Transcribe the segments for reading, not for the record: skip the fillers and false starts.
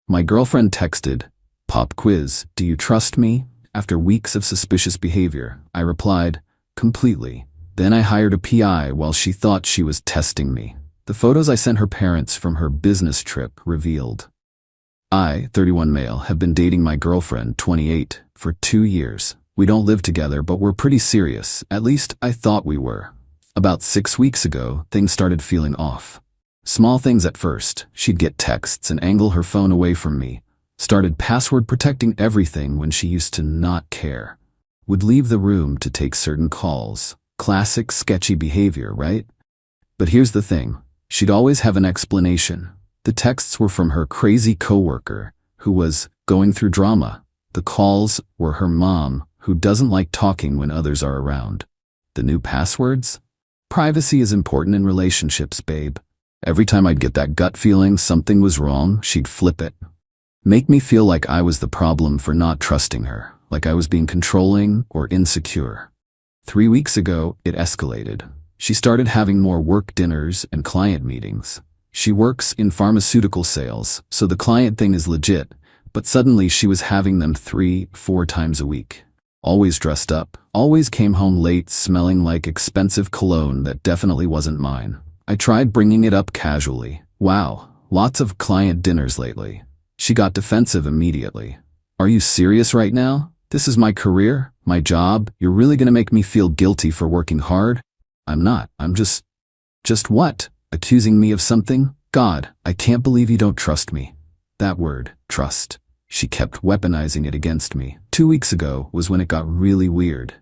My girlfriend texted, "Pop quiz, do you trust me?" After weeks of suspicious behavior, I replied, "Completely." Then I hired a PI while she thought she was testing me. The photos I sent her parents from her business trip revealed. I, 31 male, have been dating my girlfriend, 28, for 2 years. We don't live together, but we're pretty serious. At least I thought we were. About 6 weeks ago, things started feeling off. Small things at first. She'd get texts and angle her phone away from me. Started password protecting everything when she used to not care. Would leave the room to take certain calls. Classic sketchy behavior, right? But here's the thing. She'd always have an explanation. The texts were from her crazy coworker, who was going through drama. The calls were her mom, who doesn't like talking when others are around. The new passwords? Privacy is important in relationships, babe. Every time I'd get that gut feeling something was wrong, she'd flip it. Make me feel like I was the problem for not trusting her, like I was being controlling or insecure. 3 weeks ago, it escalated. She started having more work dinners and client meetings. She works in pharmaceutical sales, so the client thing is legit, but suddenly she was having them 3-4 times a week. Always dressed up, always came home late smelling like expensive cologne that definitely wasn't mine. I tried bringing it up casually. "Wow, lots of client dinners lately." She got defensive immediately. "Are you serious right now? This is my career, my job. You're really gonna make me feel guilty for working hard?" "I'm not. I'm just what? Accusing me of something? God, I can't believe you don't trust me." That word, trust. She kept weaponizing it against me. 2 weeks ago was when it got really weird.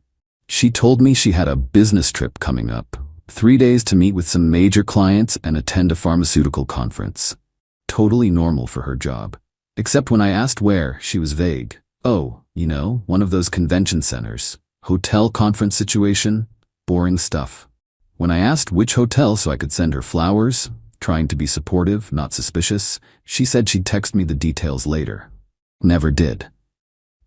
She told me she had a business trip coming up. 3 days to meet with some major clients and attend a pharmaceutical conference. Totally normal for her job. Except when I asked where, she was vague. "Oh, you know, one of those convention centers. Hotel conference situation. Boring stuff." When I asked which hotel so I could send her flowers, trying to be supportive, not suspicious, she said she'd text me the details later. Never did.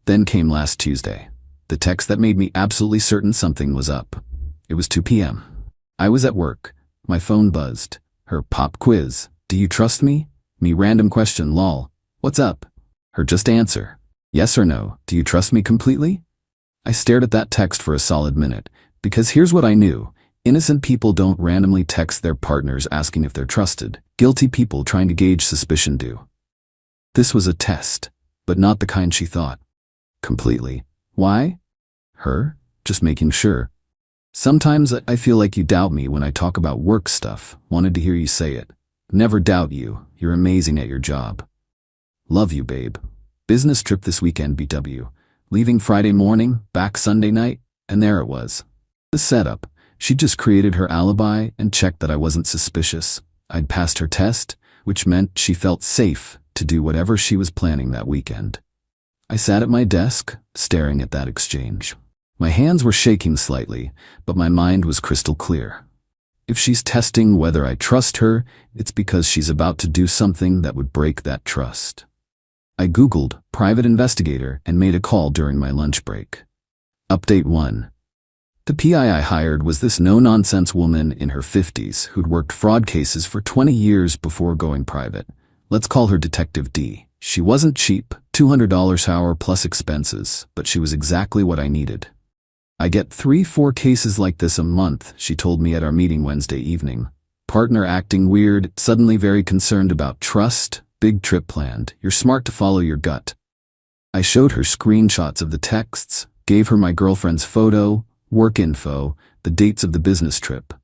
Then came last Tuesday. The text that made me absolutely certain something was up. It was 2 p.m. I was at work. My phone buzzed. Her pop quiz. "Do you trust me?" Me random question, lol. "What's up?" Her just answer. "Yes or no, do you trust me completely?" I stared at that text for a solid minute, because here's what I knew. Innocent people don't randomly text their partners asking if they're trusted. Guilty people trying to gauge suspicion do. This was a test, but not the kind she thought. Completely. Why? Her? Just making sure. "Sometimes I feel like you doubt me when I talk about work stuff. Wanted to hear you say it." "Never doubt you. You're amazing at your job." "Love you, babe." Business trip this weekend, BW. Leaving Friday morning, back Sunday night, and there it was. The setup. She just created her alibi and checked that I wasn't suspicious. I'd passed her test, which meant she felt safe to do whatever she was planning that weekend. I sat at my desk, staring at that exchange. My hands were shaking slightly, but my mind was crystal clear. If she's testing whether I trust her, it's because she's about to do something that would break that trust. I Googled private investigator and made a call during my lunch break. Update 1. The PI I hired was this no-nonsense woman in her 50s who'd worked fraud cases for 20 years before going private. Let's call her Detective D. She wasn't cheap, $200 an hour plus expenses, but she was exactly what I needed. "I get 3-4 cases like this a month," she told me at our meeting Wednesday evening. "Partner acting weird, suddenly very concerned about trust, big trip planned. You're smart to follow your gut." I showed her screenshots of the texts, gave her my girlfriend's photo, work info, the dates of the business trip.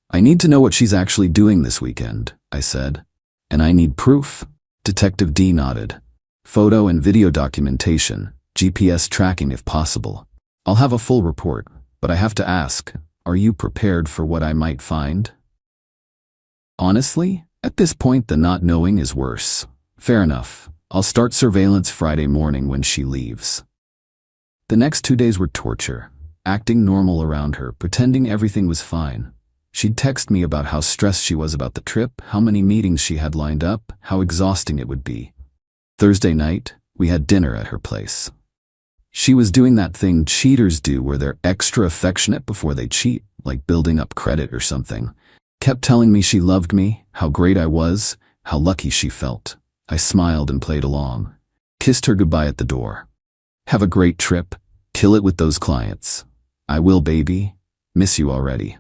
"I need to know what she's actually doing this weekend," I said. "And I need proof." Detective D nodded. "Photo and video documentation, GPS tracking if possible. I'll have a full report, but I have to ask, are you prepared for what I might find?" Honestly, at this point the not knowing is worse. Fair enough. I'll start surveillance Friday morning when she leaves. The next 2 days were torture. Acting normal around her, pretending everything was fine. She'd text me about how stressed she was about the trip, how many meetings she had lined up, how exhausting it would be. Thursday night, we had dinner at her place. She was doing that thing cheaters do where they're extra affectionate before they cheat, like building up credit or something. Kept telling me she loved me, how great I was, how lucky she felt. I smiled and played along. Kissed her goodbye at the door. Have a great trip. Kill it with those clients. I will, baby. Miss you already.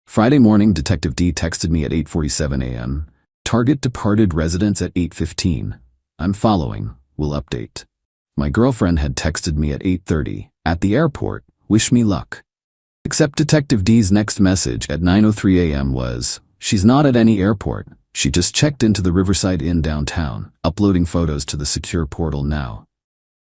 Friday morning, Detective D texted me at 8:47 a.m. Target departed residence at 8:15. I'm following. Will update. My girlfriend had texted me at 8:30. At the airport. Wish me luck. Except Detective D's next message at 9:03 a.m. was, she's not at any airport. She just checked into the Riverside Inn downtown, uploading photos to the secure portal now.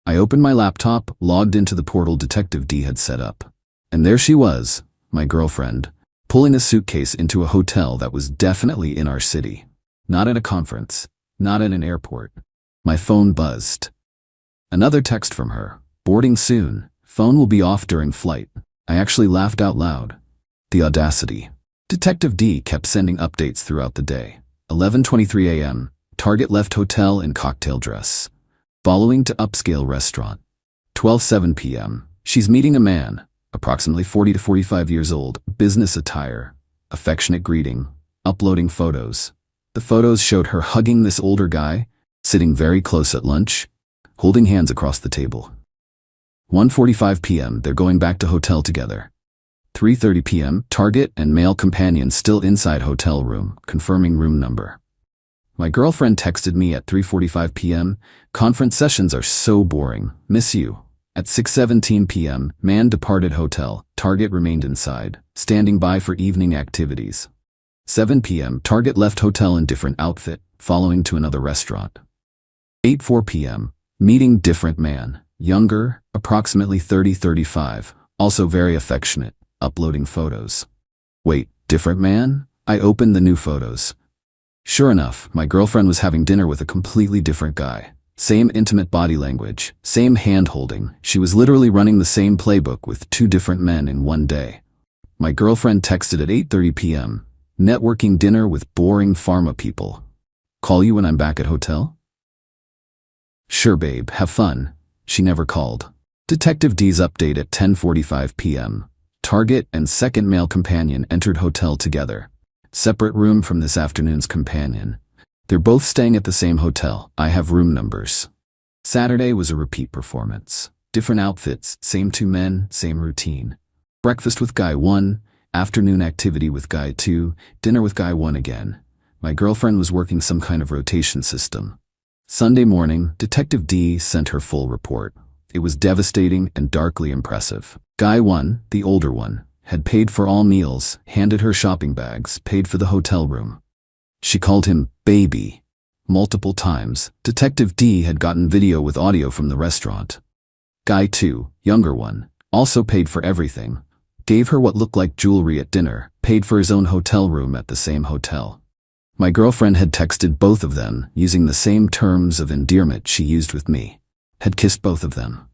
I opened my laptop, logged into the portal Detective D had set up. And there she was, my girlfriend, pulling a suitcase into a hotel that was definitely in our city. Not at a conference, not at an airport. My phone buzzed. Another text from her. Boarding soon. Phone will be off during flight. I actually laughed out loud. The audacity. Detective D kept sending updates throughout the day. 11:23 a.m. Target left hotel in cocktail dress. Following to upscale restaurant. 12:07 p.m. She's meeting a man, approximately 40 to 45 years old, business attire, affectionate greeting, uploading photos. The photos showed her hugging this older guy, sitting very close at lunch, holding hands across the table. 1:45 p.m. They're going back to hotel together. 3:30 p.m. Target and male companion still inside hotel room, confirming room number. My girlfriend texted me at 3:45 p.m. Conference sessions are so boring. Miss you. At 6:17 p.m. Man departed hotel. Target remained inside, standing by for evening activities. 7 p.m. Target left hotel in different outfit, following to another restaurant. 8:04 p.m. Meeting different man. Younger, approximately 30-35, also very affectionate, uploading photos. Wait, different man? I opened the new photos. Sure enough, my girlfriend was having dinner with a completely different guy. Same intimate body language, same hand-holding. She was literally running the same playbook with two different men in one day. My girlfriend texted at 8:30 p.m. Networking dinner with boring pharma people. Call you when I'm back at hotel? Sure, babe, have fun. She never called. Detective D's update at 10:45 p.m. Target and second male companion entered hotel together. Separate room from this afternoon's companion. They're both staying at the same hotel. I have room numbers. Saturday was a repeat performance. Different outfits, same two men, same routine. Breakfast with guy 1, afternoon activity with guy 2, dinner with guy 1 again. My girlfriend was working some kind of rotation system. Sunday morning, Detective D sent her full report. It was devastating and darkly impressive. Guy 1, the older one, had paid for all meals, handed her shopping bags, paid for the hotel room. She called him baby multiple times. Detective D had gotten video with audio from the restaurant. Guy 2, younger one, also paid for everything. Gave her what looked like jewelry at dinner, paid for his own hotel room at the same hotel. My girlfriend had texted both of them using the same terms of endearment she used with me. Had kissed both of them.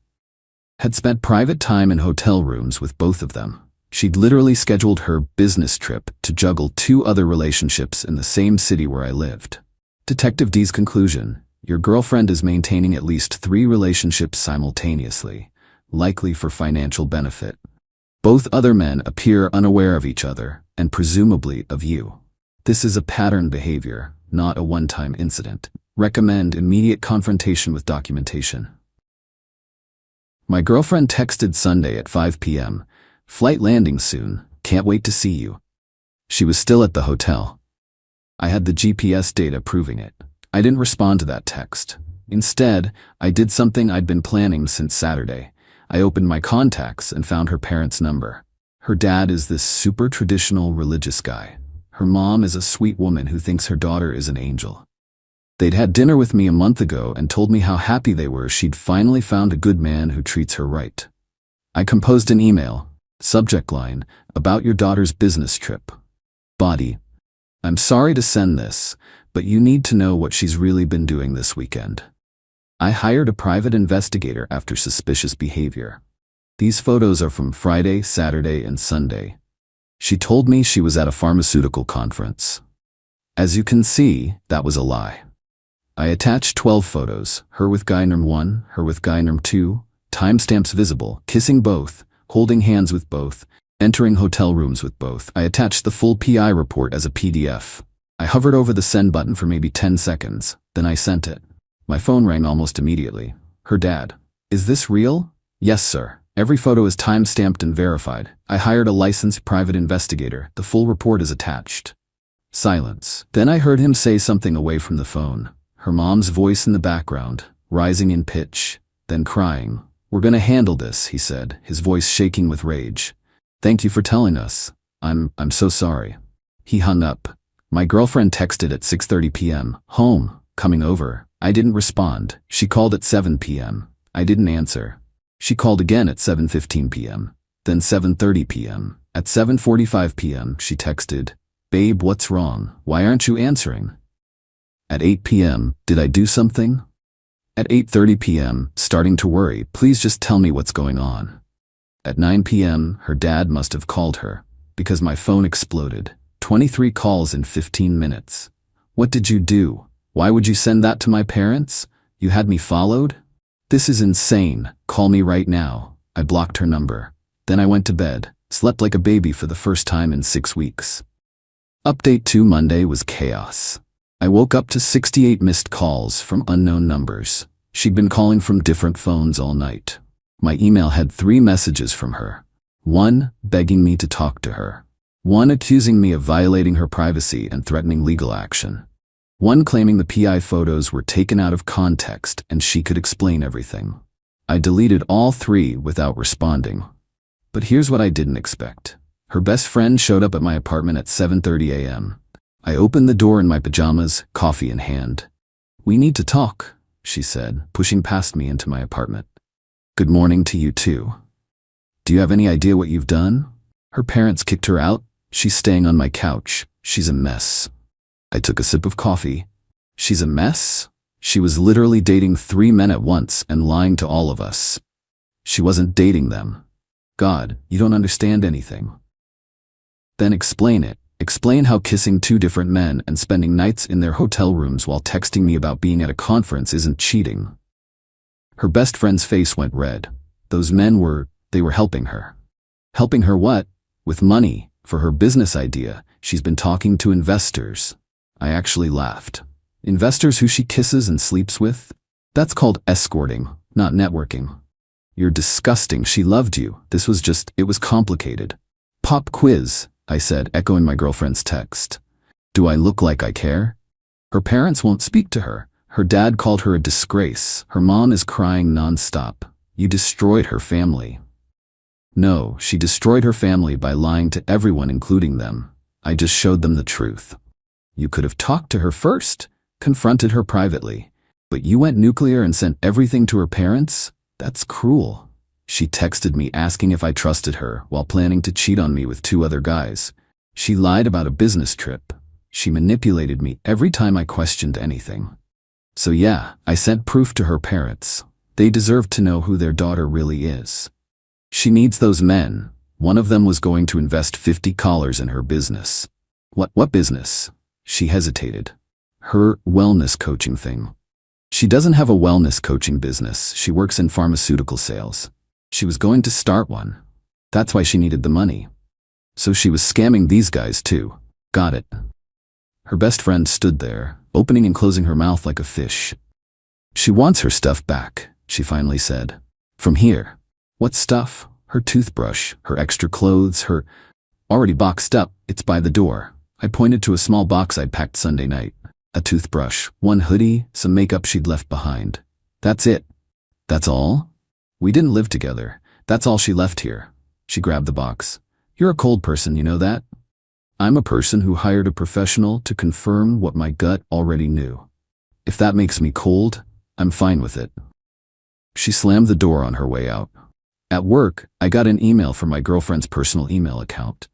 Had spent private time in hotel rooms with both of them. She'd literally scheduled her business trip to juggle 2 other relationships in the same city where I lived. Detective D's conclusion: your girlfriend is maintaining at least 3 relationships simultaneously, likely for financial benefit. Both other men appear unaware of each other, and presumably of you. This is a pattern behavior, not a one-time incident. Recommend immediate confrontation with documentation. My girlfriend texted Sunday at 5 p.m. Flight landing soon. Can't wait to see you. She was still at the hotel. I had the GPS data proving it. I didn't respond to that text. Instead, I did something I'd been planning since Saturday. I opened my contacts and found her parents' number. Her dad is this super traditional religious guy. Her mom is a sweet woman who thinks her daughter is an angel. They'd had dinner with me a month ago and told me how happy they were she'd finally found a good man who treats her right. I composed an email, subject line, about your daughter's business trip. Body: I'm sorry to send this, but you need to know what she's really been doing this weekend. I hired a private investigator after suspicious behavior. These photos are from Friday, Saturday, and Sunday. She told me she was at a pharmaceutical conference. As you can see, that was a lie. I attached 12 photos, her with guy number 1, her with guy number 2, timestamps visible, kissing both, holding hands with both, entering hotel rooms with both. I attached the full PI report as a PDF. I hovered over the send button for maybe 10 seconds, then I sent it. My phone rang almost immediately. Her dad. Is this real? Yes, sir. Every photo is time-stamped and verified. I hired a licensed private investigator. The full report is attached. Silence. Then I heard him say something away from the phone. Her mom's voice in the background, rising in pitch, then crying. We're gonna handle this, he said, his voice shaking with rage. Thank you for telling us. I'm so sorry. He hung up. My girlfriend texted at 6:30 p.m. Home, coming over. I didn't respond. She called at 7 p.m. I didn't answer. She called again at 7:15 p.m. Then 7:30 p.m. At 7:45 p.m. she texted, Babe, what's wrong? Why aren't you answering? At 8 p.m., did I do something? At 8:30 p.m., starting to worry, please just tell me what's going on. At 9 p.m., her dad must have called her, because my phone exploded. 23 calls in 15 minutes. What did you do? Why would you send that to my parents? You had me followed? This is insane. Call me right now. I blocked her number. Then I went to bed, slept like a baby for the first time in 6 weeks. Update 2 Monday was chaos. I woke up to 68 missed calls from unknown numbers. She'd been calling from different phones all night. My email had 3 messages from her. 1 begging me to talk to her. 1 accusing me of violating her privacy and threatening legal action. 1 claiming the PI photos were taken out of context and she could explain everything. I deleted all 3 without responding. But here's what I didn't expect. Her best friend showed up at my apartment at 7:30 a.m. I opened the door in my pajamas, coffee in hand. We need to talk, she said, pushing past me into my apartment. Good morning to you too. Do you have any idea what you've done? Her parents kicked her out. She's staying on my couch. She's a mess. I took a sip of coffee. She's a mess? She was literally dating 3 men at once and lying to all of us. She wasn't dating them. God, you don't understand anything. Then explain it. Explain how kissing 2 different men and spending nights in their hotel rooms while texting me about being at a conference isn't cheating. Her best friend's face went red. Those men were helping her. Helping her what? With money, for her business idea. She's been talking to investors. I actually laughed. Investors who she kisses and sleeps with? That's called escorting, not networking. You're disgusting. She loved you. It was complicated. Pop quiz, I said, echoing my girlfriend's text. Do I look like I care? Her parents won't speak to her. Her dad called her a disgrace. Her mom is crying nonstop. You destroyed her family. No, she destroyed her family by lying to everyone, including them. I just showed them the truth. You could have talked to her first, confronted her privately. But you went nuclear and sent everything to her parents? That's cruel. She texted me asking if I trusted her while planning to cheat on me with 2 other guys. She lied about a business trip. She manipulated me every time I questioned anything. So yeah, I sent proof to her parents. They deserve to know who their daughter really is. She needs those men. One of them was going to invest $50 in her business. What business? She hesitated. Her wellness coaching thing. She doesn't have a wellness coaching business. She works in pharmaceutical sales. She was going to start one. That's why she needed the money. So she was scamming these guys too. Got it. Her best friend stood there, opening and closing her mouth like a fish. She wants her stuff back, she finally said. From here. What stuff? Her toothbrush, her extra clothes, her... Already boxed up, it's by the door. I pointed to a small box I'd packed Sunday night. A toothbrush, 1 hoodie, some makeup she'd left behind. That's it. That's all? We didn't live together. That's all she left here. She grabbed the box. You're a cold person, you know that? I'm a person who hired a professional to confirm what my gut already knew. If that makes me cold, I'm fine with it. She slammed the door on her way out. At work, I got an email from my girlfriend's personal email account.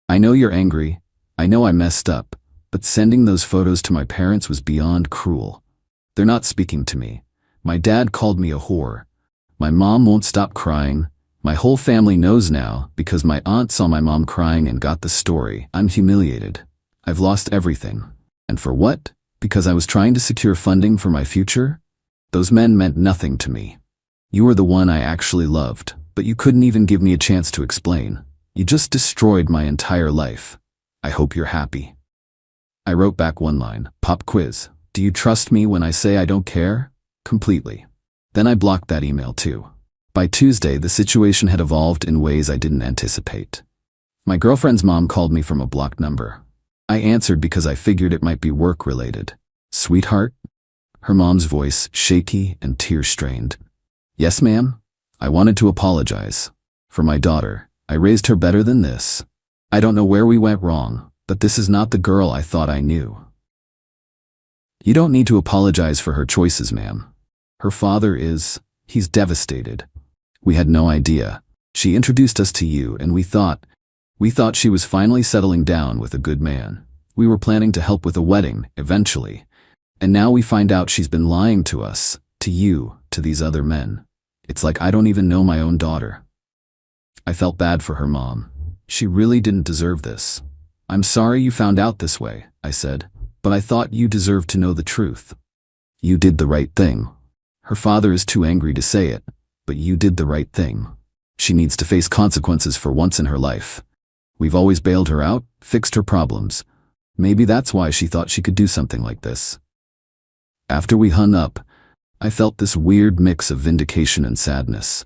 I know you're angry. I know I messed up, but sending those photos to my parents was beyond cruel. They're not speaking to me. My dad called me a whore. My mom won't stop crying. My whole family knows now because my aunt saw my mom crying and got the story. I'm humiliated. I've lost everything. And for what? Because I was trying to secure funding for my future? Those men meant nothing to me. You were the one I actually loved, but you couldn't even give me a chance to explain. You just destroyed my entire life. I hope you're happy. I wrote back 1 line. Pop quiz. Do you trust me when I say I don't care? Completely. Then I blocked that email too. By Tuesday, the situation had evolved in ways I didn't anticipate. My girlfriend's mom called me from a blocked number. I answered because I figured it might be work-related. "Sweetheart?" Her mom's voice shaky and tear-strained. "Yes, ma'am? I wanted to apologize. For my daughter, I raised her better than this. I don't know where we went wrong, but this is not the girl I thought I knew." "You don't need to apologize for her choices, ma'am. Her father he's devastated. We had no idea. She introduced us to you, and we thought she was finally settling down with a good man. We were planning to help with a wedding, eventually. And now we find out she's been lying to us, to you, to these other men. It's like I don't even know my own daughter." I felt bad for her mom. She really didn't deserve this. "I'm sorry you found out this way," I said, "but I thought you deserved to know the truth. You did the right thing. Her father is too angry to say it, but you did the right thing. She needs to face consequences for once in her life. We've always bailed her out, fixed her problems. Maybe that's why she thought she could do something like this." After we hung up, I felt this weird mix of vindication and sadness.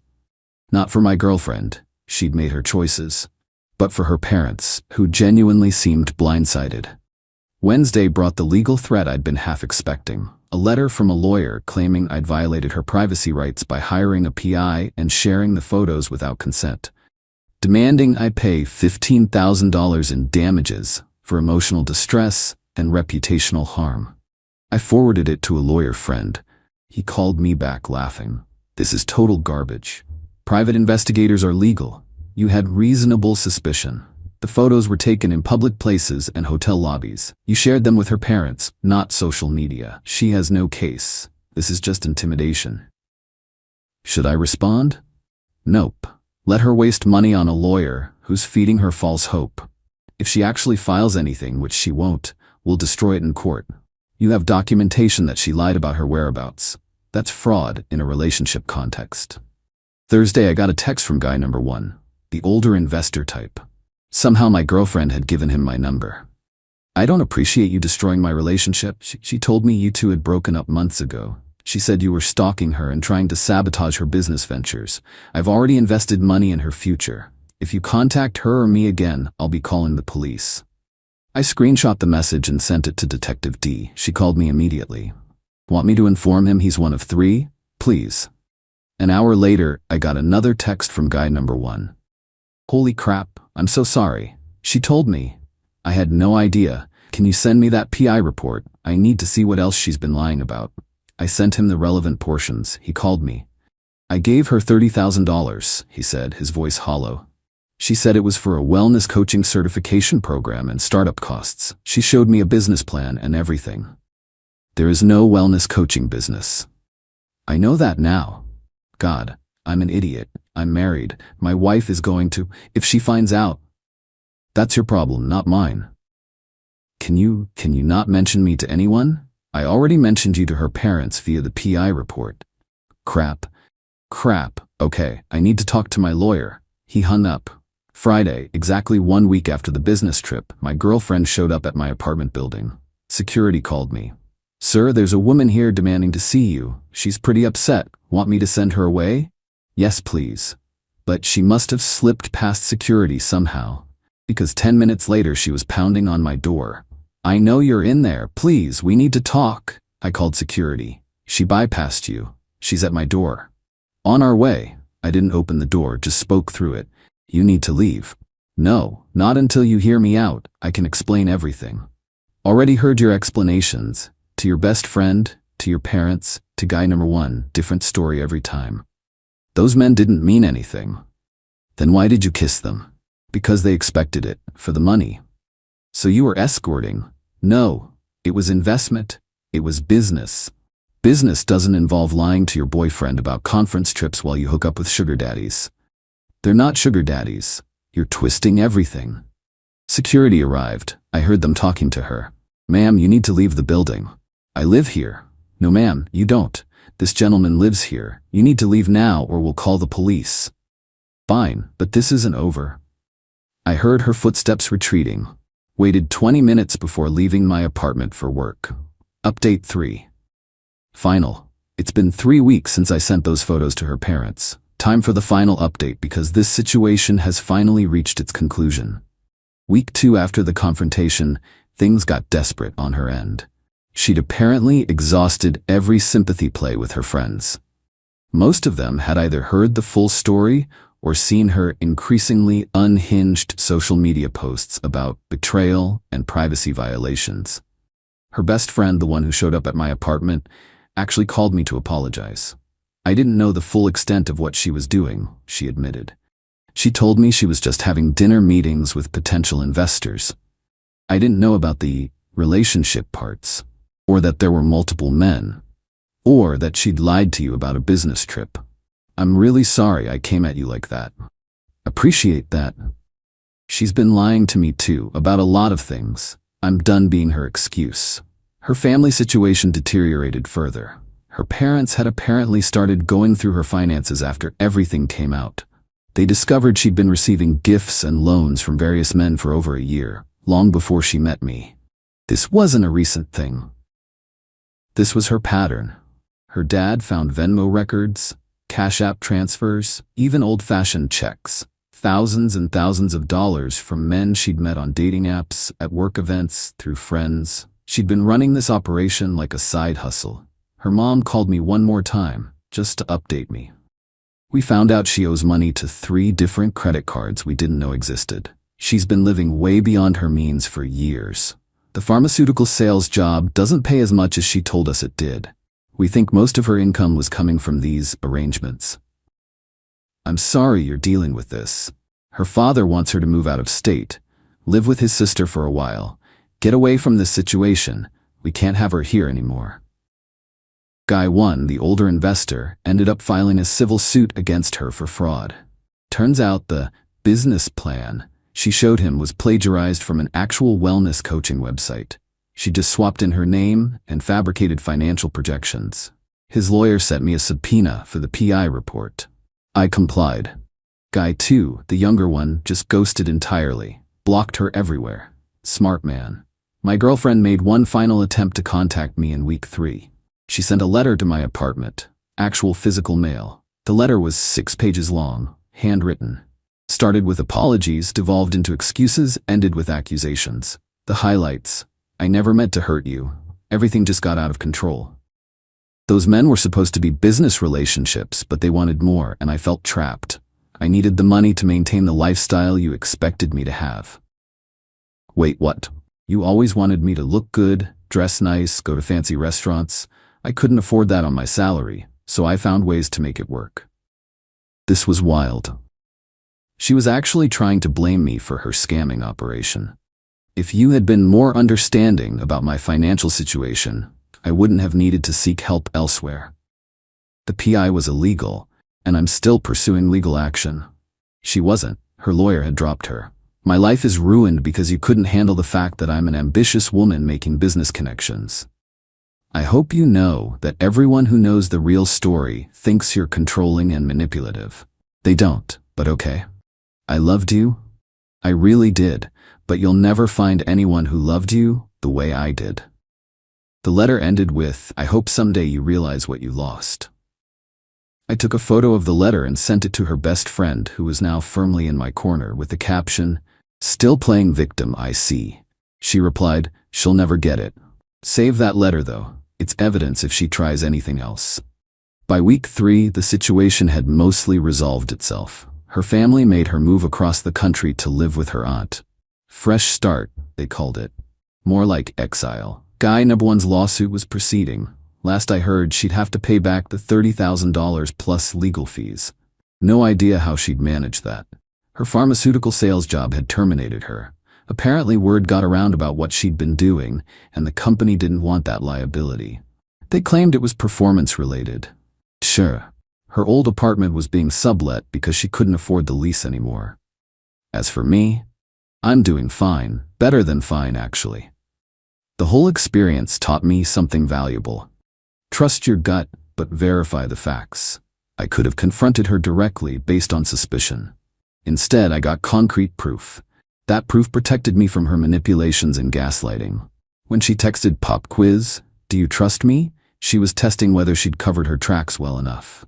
Not for my girlfriend, she'd made her choices, but for her parents, who genuinely seemed blindsided. Wednesday brought the legal threat I'd been half expecting. A letter from a lawyer claiming I'd violated her privacy rights by hiring a PI and sharing the photos without consent, demanding I pay $15,000 in damages for emotional distress and reputational harm. I forwarded it to a lawyer friend. He called me back laughing. "This is total garbage. Private investigators are legal. You had reasonable suspicion. The photos were taken in public places and hotel lobbies. You shared them with her parents, not social media. She has no case. This is just intimidation." Should I respond? Nope. Let her waste money on a lawyer who's feeding her false hope. If she actually files anything, which she won't, we'll destroy it in court. You have documentation that she lied about her whereabouts. That's fraud in a relationship context. Thursday, I got a text from guy number 1, the older investor type. Somehow my girlfriend had given him my number. "I don't appreciate you destroying my relationship. She told me you two had broken up months ago. She said you were stalking her and trying to sabotage her business ventures. I've already invested money in her future. If you contact her or me again, I'll be calling the police." I screenshot the message and sent it to Detective D. She called me immediately. "Want me to inform him he's one of 3? Please." An hour later, I got another text from guy number 1. "Holy crap, I'm so sorry. She told me. I had no idea. Can you send me that PI report? I need to see what else she's been lying about." I sent him the relevant portions. He called me. "I gave her $30,000, he said, his voice hollow. "She said it was for a wellness coaching certification program and startup costs. She showed me a business plan and everything. There is no wellness coaching business. I know that now. God, I'm an idiot. I'm married. My wife is going to, if she finds out. That's your problem, not mine. Can you not mention me to anyone? I already mentioned you to her parents via the PI report." Crap. Okay, I need to talk to my lawyer." He hung up. Friday, exactly 1 week after the business trip, my girlfriend showed up at my apartment building. Security called me. "Sir, there's a woman here demanding to see you. She's pretty upset. Want me to send her away?" "Yes, please." But she must have slipped past security somehow, because 10 minutes later she was pounding on my door. "I know you're in there. Please, we need to talk." I called security. "She bypassed you. She's at my door." "On our way." I didn't open the door, just spoke through it. "You need to leave." "No, not until you hear me out. I can explain everything." "Already heard your explanations. To your best friend, to your parents, to guy number 1, different story every time. Those men didn't mean anything." "Then why did you kiss them?" "Because they expected it, for the money." "So you were escorting?" "No, it was investment. It was business." Business doesn't involve lying to your boyfriend about conference trips while you hook up with sugar daddies. They're not sugar daddies. You're twisting everything. Security arrived. I heard them talking to her. "Ma'am, you need to leave the building." "I live here." "No, ma'am, you don't. This gentleman lives here. You need to leave now or we'll call the police." "Fine, but this isn't over." I heard her footsteps retreating. Waited 20 minutes before leaving my apartment for work. Update 3. Final. It's been 3 weeks since I sent those photos to her parents. Time for the final update because this situation has finally reached its conclusion. Week 2 after the confrontation, things got desperate on her end. She'd apparently exhausted every sympathy play with her friends. Most of them had either heard the full story or seen her increasingly unhinged social media posts about betrayal and privacy violations. Her best friend, the one who showed up at my apartment, actually called me to apologize. I didn't know the full extent of what she was doing, she admitted. She told me she was just having dinner meetings with potential investors. I didn't know about the relationship parts, or that there were multiple men, or that she'd lied to you about a business trip. I'm really sorry I came at you like that. Appreciate that. She's been lying to me too, about a lot of things. I'm done being her excuse. Her family situation deteriorated further. Her parents had apparently started going through her finances after everything came out. They discovered she'd been receiving gifts and loans from various men for over a year, long before she met me. This wasn't a recent thing. This was her pattern. Her dad found Venmo records, Cash App transfers, even old-fashioned checks, thousands and thousands of dollars from men she'd met on dating apps, at work events, through friends. She'd been running this operation like a side hustle. Her mom called me one more time, just to update me. We found out she owes money to 3 different credit cards we didn't know existed. She's been living way beyond her means for years. The pharmaceutical sales job doesn't pay as much as she told us it did. We think most of her income was coming from these arrangements. I'm sorry you're dealing with this. Her father wants her to move out of state, live with his sister for a while, get away from this situation. We can't have her here anymore. Guy 1, the older investor, ended up filing a civil suit against her for fraud. Turns out the business plan she showed him was plagiarized from an actual wellness coaching website. She just swapped in her name and fabricated financial projections. His lawyer sent me a subpoena for the PI report. I complied. Guy 2, the younger one, just ghosted entirely, blocked her everywhere. Smart man. My girlfriend made one final attempt to contact me in week 3. She sent a letter to my apartment, actual physical mail. The letter was 6 pages long, handwritten. Started with apologies, devolved into excuses, ended with accusations. The highlights: I never meant to hurt you. Everything just got out of control. Those men were supposed to be business relationships, but they wanted more, and I felt trapped. I needed the money to maintain the lifestyle you expected me to have. Wait, what? You always wanted me to look good, dress nice, go to fancy restaurants. I couldn't afford that on my salary, so I found ways to make it work. This was wild. She was actually trying to blame me for her scamming operation. If you had been more understanding about my financial situation, I wouldn't have needed to seek help elsewhere. The PI was illegal, and I'm still pursuing legal action. She wasn't. Her lawyer had dropped her. My life is ruined because you couldn't handle the fact that I'm an ambitious woman making business connections. I hope you know that everyone who knows the real story thinks you're controlling and manipulative. They don't, but okay. I loved you. I really did, but you'll never find anyone who loved you the way I did. The letter ended with, I hope someday you realize what you lost. I took a photo of the letter and sent it to her best friend, who was now firmly in my corner, with the caption, "Still playing victim, I see." She replied, "She'll never get it. Save that letter though. It's evidence if she tries anything else." By week 3, the situation had mostly resolved itself. Her family made her move across the country to live with her aunt. Fresh start, they called it. More like exile. Guy number 1's lawsuit was proceeding. Last I heard, she'd have to pay back the $30,000 plus legal fees. No idea how she'd manage that. Her pharmaceutical sales job had terminated her. Apparently word got around about what she'd been doing, and the company didn't want that liability. They claimed it was performance-related. Sure. Her old apartment was being sublet because she couldn't afford the lease anymore. As for me, I'm doing fine, better than fine actually. The whole experience taught me something valuable. Trust your gut, but verify the facts. I could have confronted her directly based on suspicion. Instead, I got concrete proof. That proof protected me from her manipulations and gaslighting. When she texted "Pop quiz, do you trust me?" She was testing whether she'd covered her tracks well enough.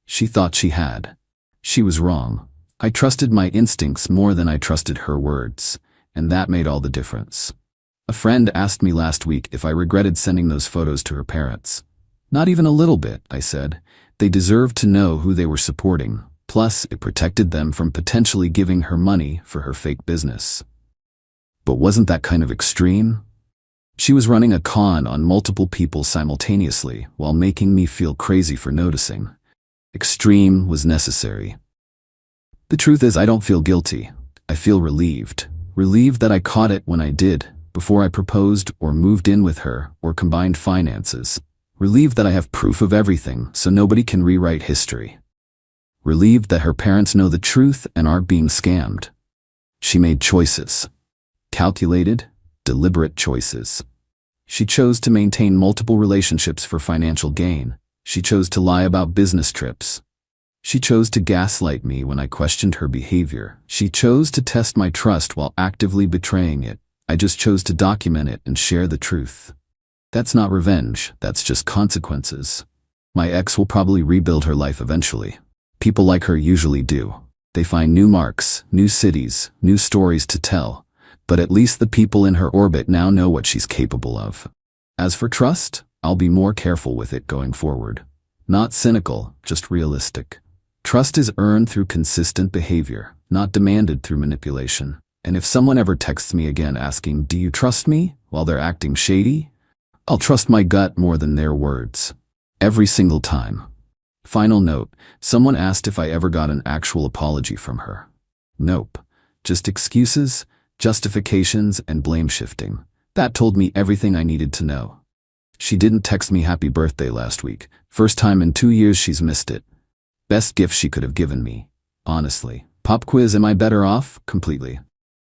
She thought she had. She was wrong. I trusted my instincts more than I trusted her words, and that made all the difference. A friend asked me last week if I regretted sending those photos to her parents. Not even a little bit, I said. They deserved to know who they were supporting. Plus, it protected them from potentially giving her money for her fake business. But wasn't that kind of extreme? She was running a con on multiple people simultaneously while making me feel crazy for noticing. Extreme was necessary. The truth is, I don't feel guilty. I feel relieved. Relieved that I caught it when I did, before I proposed or moved in with her or combined finances. Relieved that I have proof of everything so nobody can rewrite history. Relieved that her parents know the truth and aren't being scammed. She made choices. Calculated, deliberate choices. She chose to maintain multiple relationships for financial gain. She chose to lie about business trips. She chose to gaslight me when I questioned her behavior. She chose to test my trust while actively betraying it. I just chose to document it and share the truth. That's not revenge, that's just consequences. My ex will probably rebuild her life eventually. People like her usually do. They find new marks, new cities, new stories to tell. But at least the people in her orbit now know what she's capable of. As for trust, I'll be more careful with it going forward. Not cynical, just realistic. Trust is earned through consistent behavior, not demanded through manipulation. And if someone ever texts me again asking, "Do you trust me?" while they're acting shady, I'll trust my gut more than their words. Every single time. Final note, someone asked if I ever got an actual apology from her. Nope. Just excuses, justifications, and blame shifting. That told me everything I needed to know. She didn't text me happy birthday last week. First time in 2 years she's missed it. Best gift she could have given me. Honestly. Pop quiz, am I better off? Completely.